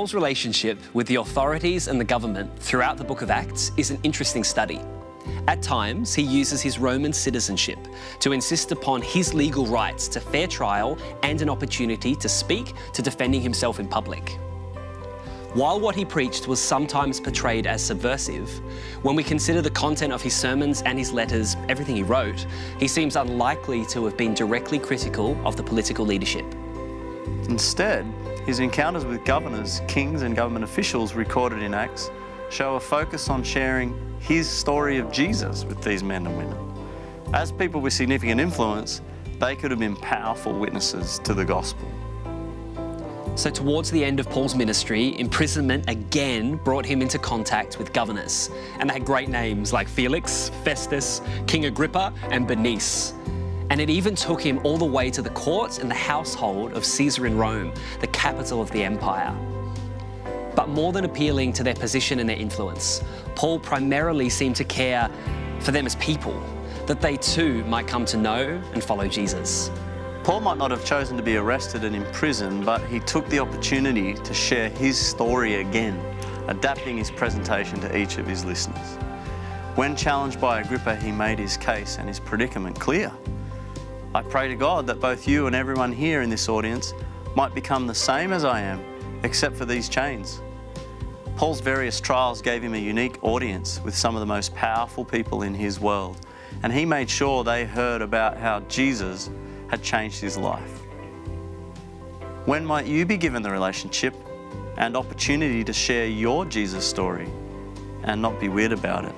Paul's relationship with the authorities and the government throughout the book of Acts is an interesting study. At times, he uses his Roman citizenship to insist upon his legal rights to fair trial and an opportunity to speak to defending himself in public. While what he preached was sometimes portrayed as subversive, when we consider the content of his sermons and his letters, everything he wrote, he seems unlikely to have been directly critical of the political leadership. Instead, his encounters with governors, kings, and government officials recorded in Acts show a focus on sharing his story of Jesus with these men and women. As people with significant influence, they could have been powerful witnesses to the gospel. So towards the end of Paul's ministry, imprisonment again brought him into contact with governors. And they had great names like Felix, Festus, King Agrippa, and Bernice. And it even took him all the way to the court and the household of Caesar in Rome, the capital of the empire. But more than appealing to their position and their influence, Paul primarily seemed to care for them as people, that they too might come to know and follow Jesus. Paul might not have chosen to be arrested and imprisoned, but he took the opportunity to share his story again, adapting his presentation to each of his listeners. When challenged by Agrippa, he made his case and his predicament clear. I pray to God that both you and everyone here in this audience might become the same as I am, except for these chains. Paul's various trials gave him a unique audience with some of the most powerful people in his world, and he made sure they heard about how Jesus had changed his life. When might you be given the relationship and opportunity to share your Jesus story and not be weird about it?